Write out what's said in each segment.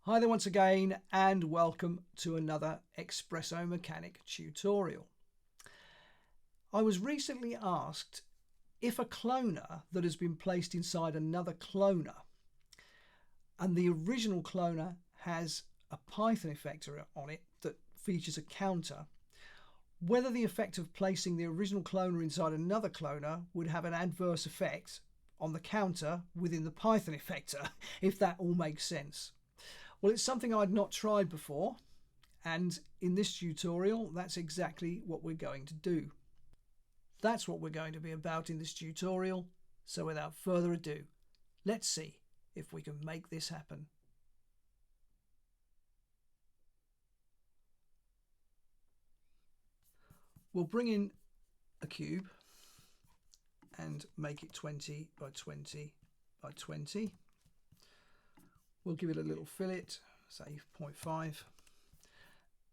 Hi there once again and welcome to another Expresso mechanic tutorial. I was recently asked if a cloner that has been placed inside another cloner and the original cloner has a Python effector on it that features a counter, whether the effect of placing the original cloner inside another cloner would have an adverse effect on the counter within the Python effector, if that all makes sense. Well, it's something I'd not tried before, and in this tutorial, that's exactly what we're going to do. That's what we're going to be about in this tutorial, so without further ado, let's see if we can make this happen. We'll bring in a cube and make it 20 by 20 by 20. We'll give it a little fillet, say 0.5,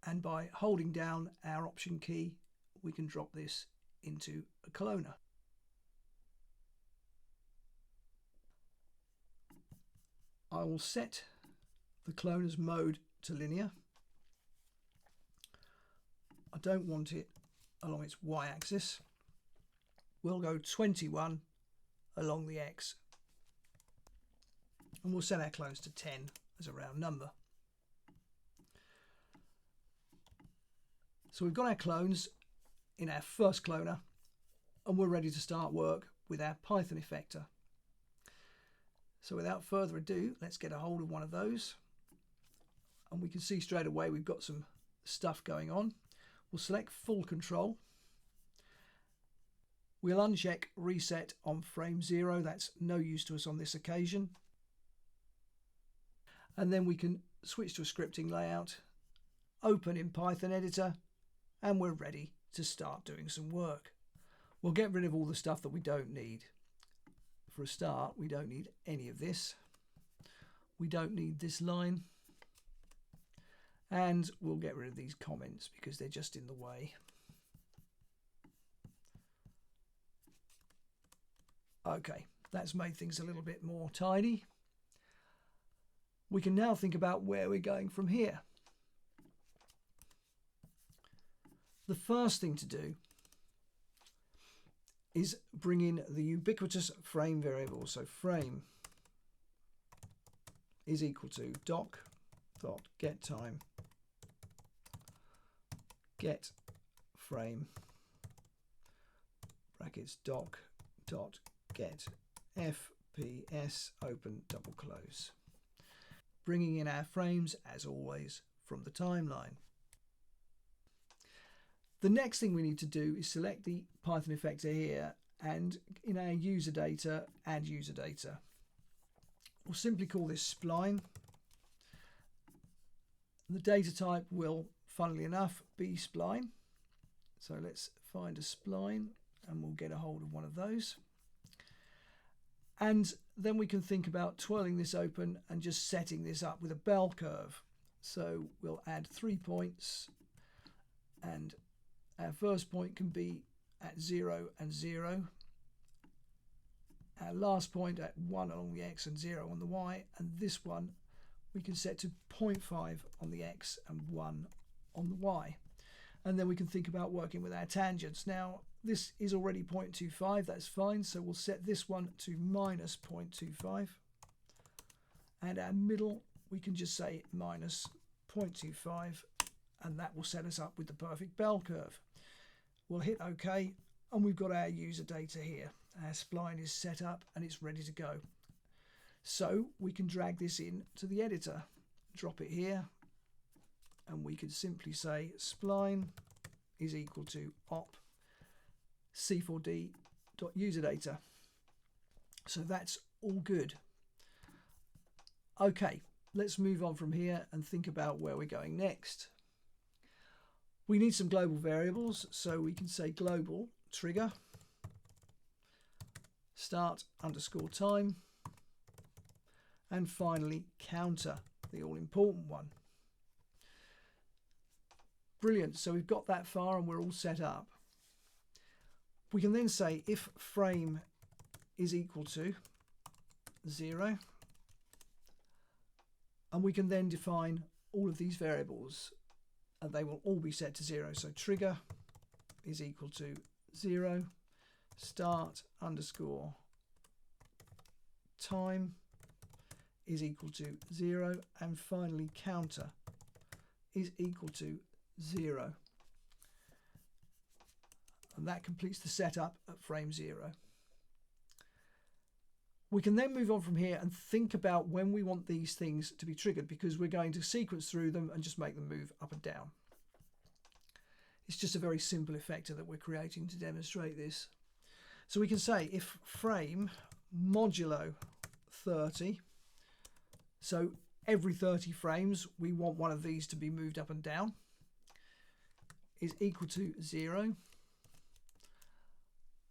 and by holding down our option key we can drop this into a cloner. I will set the cloner's mode to linear. I don't want it along its y-axis. We'll go 21 along the x. And we'll set our clones to 10 as a round number. So we've got our clones in our first cloner and we're ready to start work with our Python effector. So without further ado, let's get a hold of one of those. And we can see straight away we've got some stuff going on. We'll select full control. We'll uncheck reset on frame 0. That's no use to us on this occasion. And then we can switch to a scripting layout, open in Python editor, and we're ready to start doing some work. We'll get rid of all the stuff that we don't need. For a start, we don't need any of this. We don't need this line. And we'll get rid of these comments because they're just in the way. Okay, that's made things a little bit more tidy. We can now think about where we're going from here. The first thing to do is bring in the ubiquitous frame variable. So frame is equal to doc.getTime get frame brackets doc.get fps open double close. Bringing in our frames, as always, from the timeline. The next thing we need to do is select the Python effector here and in our user data, add user data. We'll simply call this spline. The data type will, funnily enough, be spline. So let's find a spline and we'll get a hold of one of those. And then we can think about twirling this open and just setting this up with a bell curve. So we'll add 3 points and our first point can be at 0 and 0. Our last point at 1 along the x and 0 on the y, and this one we can set to 0.5 on the x and 1 on the y. And then we can think about working with our tangents. Now this is already 0.25, that's fine, so we'll set this one to minus 0.25. And our middle, we can just say minus 0.25, and that will set us up with the perfect bell curve. We'll hit OK, and we've got our user data here. Our spline is set up and it's ready to go. So we can drag this in to the editor, drop it here, and we can simply say spline is equal to op c4d.userdata. So that's all good. Okay, let's move on from here and think about where we're going next. We need some global variables, so we can say global trigger start underscore time, and finally counter, the all important one. Brilliant, so we've got that far and we're all set up. We can then say if frame is equal to 0 And we can then define all of these variables and they will all be set to 0. So trigger is equal to 0, start underscore time is equal to 0, and finally counter is equal to 0. And that completes the setup at frame 0. We can then move on from here and think about when we want these things to be triggered, because we're going to sequence through them and just make them move up and down. It's just a very simple effector that we're creating to demonstrate this. So we can say if frame modulo 30, so every 30 frames we want one of these to be moved up and down, is equal to 0.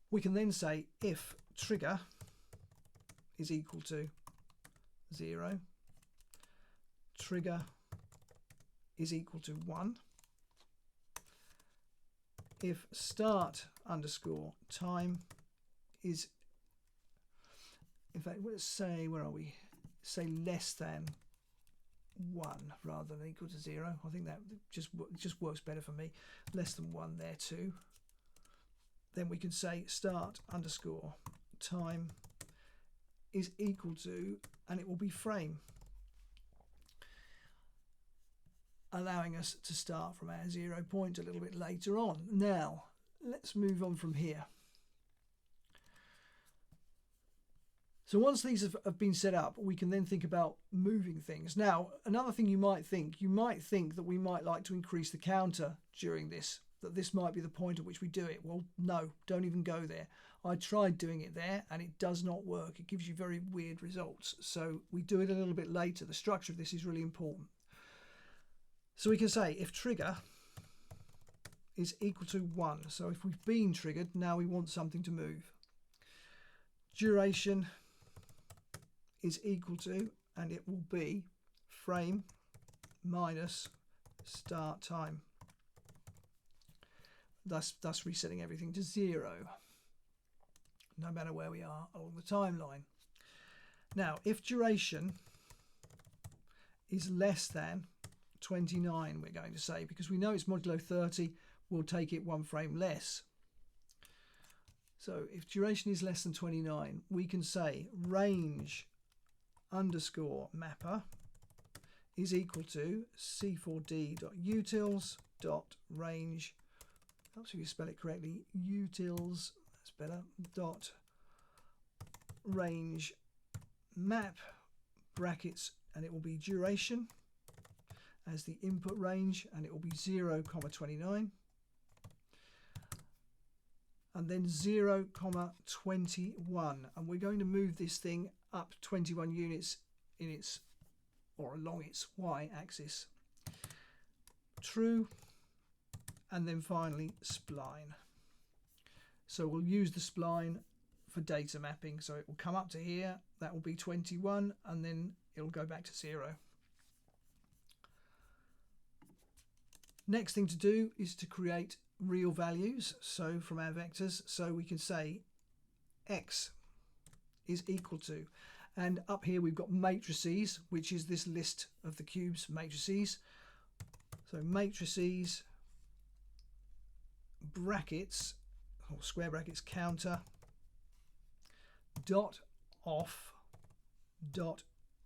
We can then say if trigger is equal to 0, trigger is equal to 1, if start underscore time is, in fact, let's say, where are we? Say less than 1 rather than equal to 0. I think that just works better for me. Less than 1 there too. Then we can say start underscore time is equal to, and it will be frame, allowing us to start from our 0 point a little bit later on. Now let's move on from here. So once these have been set up, we can then think about moving things. Now, another thing you might think that we might like to increase the counter during this, that this might be the point at which we do it. Well, no, don't even go there. I tried doing it there and it does not work. It gives you very weird results. So we do it a little bit later. The structure of this is really important. So we can say if trigger is equal to 1. So if we've been triggered, now we want something to move. Duration is equal to, and it will be frame minus start time. Thus resetting everything to 0, no matter where we are along the timeline. Now, if duration is less than 29, we're going to say, because we know it's modulo 30, we'll take it 1 frame less. So if duration is less than 29, we can say range underscore mapper is equal to c4d.utils.range, helps if you spell it correctly, utils, that's better, dot range map brackets, and it will be duration as the input range, and it will be 0,29, and then 0,21, and we're going to move this thing up 21 units in its, or along its y-axis. True, and then finally spline. So we'll use the spline for data mapping, so it will come up to here, that will be 21, and then it'll go back to 0. Next thing to do is to create real values, so from our vectors, so we can say x is equal to, and up here we've got matrices, which is this list of the cubes matrices. So matrices brackets, or square brackets, counter dot off dot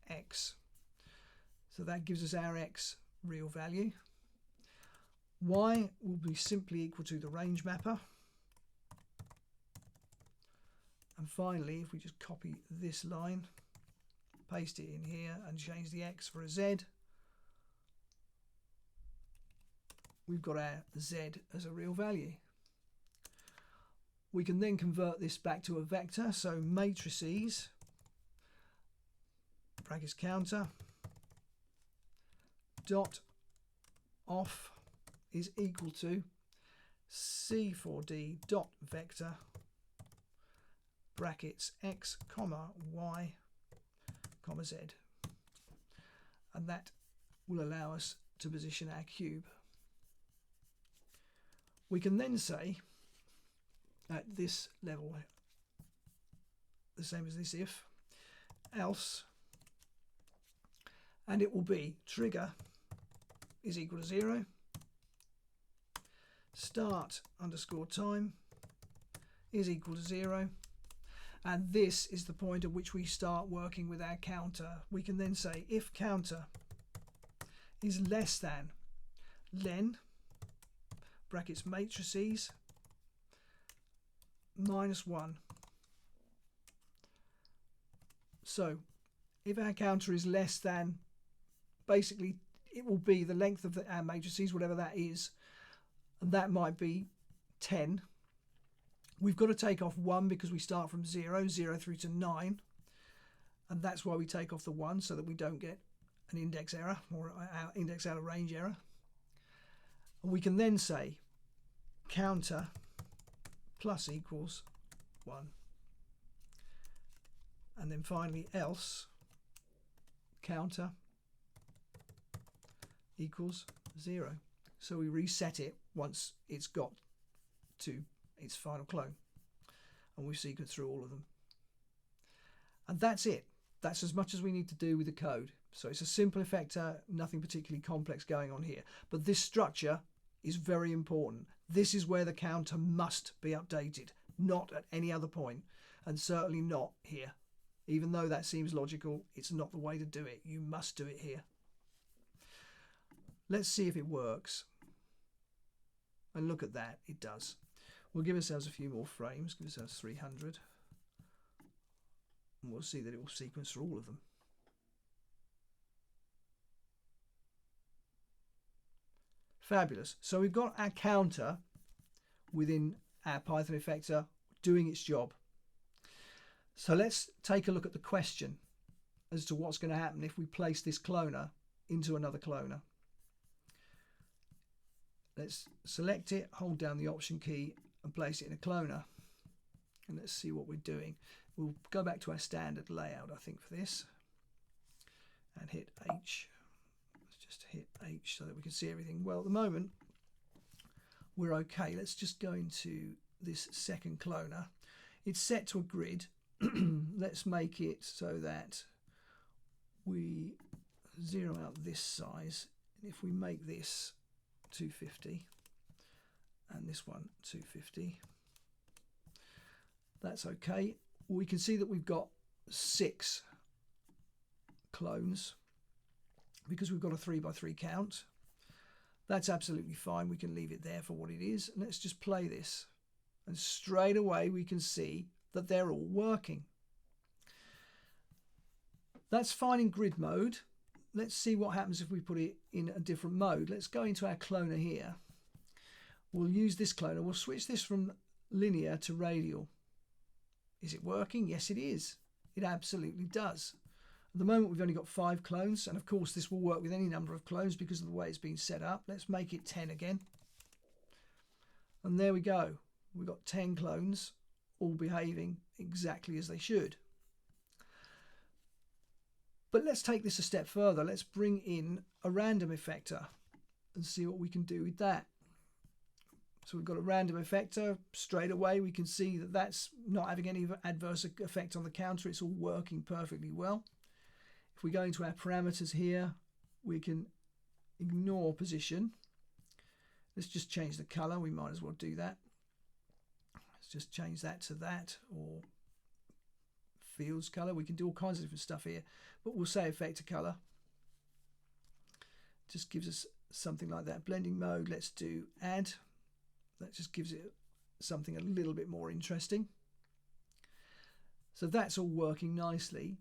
x. So that gives us our x real value. Y will be simply equal to the range mapper. And finally, if we just copy this line, paste it in here and change the x for a z, we've got our z as a real value. We can then convert this back to a vector, so matrices brackets counter dot off is equal to c4d dot vector brackets x comma y comma z, and that will allow us to position our cube. We can then say at this level the same as this, if else, and it will be trigger is equal to 0, start underscore time is equal to 0, and this is the point at which we start working with our counter. We can then say if counter is less than len brackets matrices -1. So if our counter is less than, basically it will be the length of our matrices, whatever that is, and that might be 10. We've got to take off 1 because we start from 0 through to 9, and that's why we take off the 1, so that we don't get an index error or our index out of range error. And we can then say counter plus equals 1, and then finally else counter equals 0. So we reset it once it's got to its final clone, and we've sequenced through all of them. And that's it. That's as much as we need to do with the code. So it's a simple effector, nothing particularly complex going on here. But this structure is very important. This is where the counter must be updated, not at any other point, and certainly not here. Even though that seems logical, it's not the way to do it. You must do it here. Let's see if it works. And look at that, it does. We'll give ourselves a few more frames, give ourselves 300. And we'll see that it will sequence through all of them. Fabulous. So we've got our counter within our Python Effector doing its job. So let's take a look at the question as to what's going to happen if we place this cloner into another cloner. Let's select it, hold down the Option key and place it in a cloner. And let's see what we're doing. We'll go back to our standard layout, I think, for this. And hit H. Let's just hit H so that we can see everything. Well, at the moment, we're okay. Let's just go into this second cloner. It's set to a grid. Let's make it so that we zero out this size. And if we make this 250 and this one 250, that's okay. We can see that we've got 6 clones because we've got a 3x3 count. That's absolutely fine. We can leave it there for what it is. And let's just play this, and straight away we can see that they're all working. That's fine in grid mode. Let's see what happens if we put it in a different mode. Let's go into our cloner here. We'll use this cloner. We'll switch this from linear to radial. Is it working? Yes, it is. It absolutely does. At the moment, we've only got 5 clones, and of course this will work with any number of clones because of the way it's been set up. Let's make it 10 again. And there we go. We've got 10 clones, all behaving exactly as they should. But let's take this a step further. Let's bring in a random effector and see what we can do with that. So we've got a random effector. Straight away we can see that that's not having any adverse effect on the counter. It's all working perfectly well. If we go into our parameters here, we can ignore position. Let's just change the color. We might as well do that. Let's just change that to that, or fields color. We can do all kinds of different stuff here, but we'll say effector color. Just gives us something like that. Blending mode, let's do add. That just gives it something a little bit more interesting. So that's all working nicely.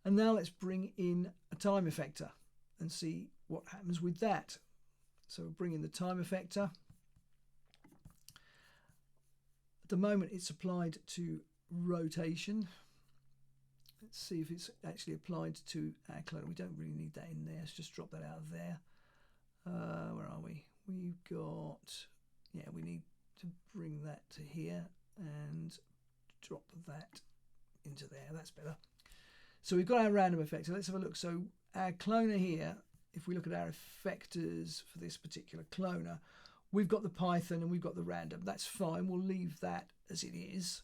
And now let's bring in a time effector and see what happens with that. So we'll bring in the time effector. At the moment it's applied to rotation. Let's see if it's actually applied to our cloner. We don't really need that in there. Let's just drop that out of there. Where are we? We've got, yeah, we need to bring that to here and drop that into there. That's better. So we've got our random effector. Let's have a look. So our cloner here, if we look at our effectors for this particular cloner, we've got the Python and we've got the random. That's fine. We'll leave that as it is.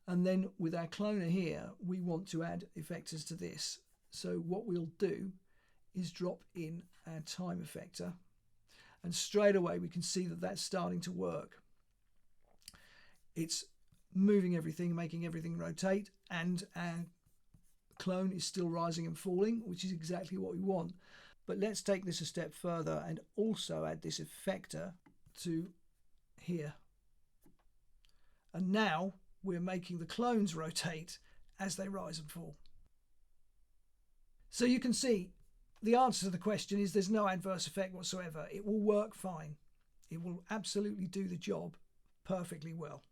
And then with our cloner here, we want to add effectors to this. So what we'll do is drop in our time effector, and straight away we can see that that's starting to work. It's moving everything, making everything rotate, and our clone is still rising and falling, which is exactly what we want. But let's take this a step further and also add this effector to here. And now we're making the clones rotate as they rise and fall. So you can see the answer to the question is there's no adverse effect whatsoever. It will work fine. It will absolutely do the job perfectly well.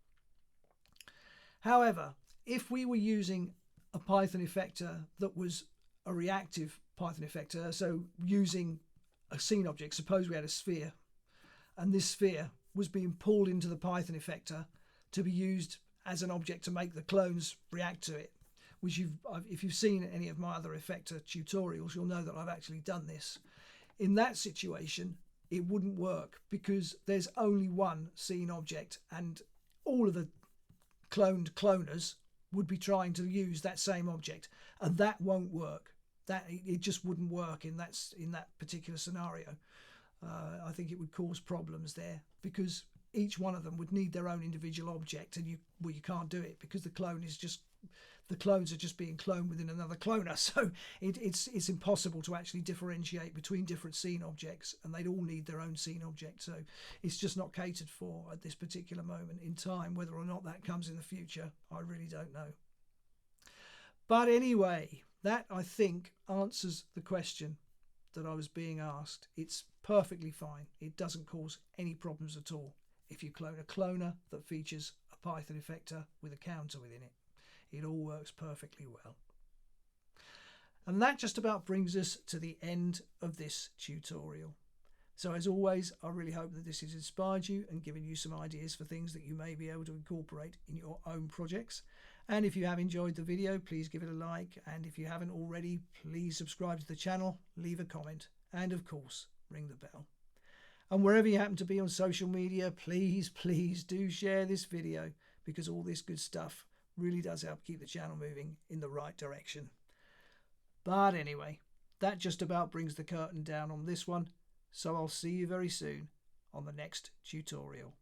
However, if we were using a Python effector that was a reactive Python effector, so using a scene object, suppose we had a sphere, and this sphere was being pulled into the Python effector to be used as an object to make the clones react to it, which if you've seen any of my other effector tutorials, you'll know that I've actually done this. In that situation, it wouldn't work because there's only one scene object, and all of the cloners would be trying to use that same object, and that won't work. It just wouldn't work in that particular scenario. I think it would cause problems there because each one of them would need their own individual object, and you can't do it because the clones are just being cloned within another cloner. So it's impossible to actually differentiate between different scene objects, and they'd all need their own scene object. So it's just not catered for at this particular moment in time. Whether or not that comes in the future, I really don't know. But anyway, that I think answers the question that I was being asked. It's perfectly fine. It doesn't cause any problems at all if you clone a cloner that features a Python effector with a counter within it. It all works perfectly well. And that just about brings us to the end of this tutorial. So as always, I really hope that this has inspired you and given you some ideas for things that you may be able to incorporate in your own projects. And if you have enjoyed the video, please give it a like. And if you haven't already, please subscribe to the channel, leave a comment, and of course, ring the bell. And wherever you happen to be on social media, please do share this video, because all this good stuff really does help keep the channel moving in the right direction. But anyway, that just about brings the curtain down on this one. So I'll see you very soon on the next tutorial.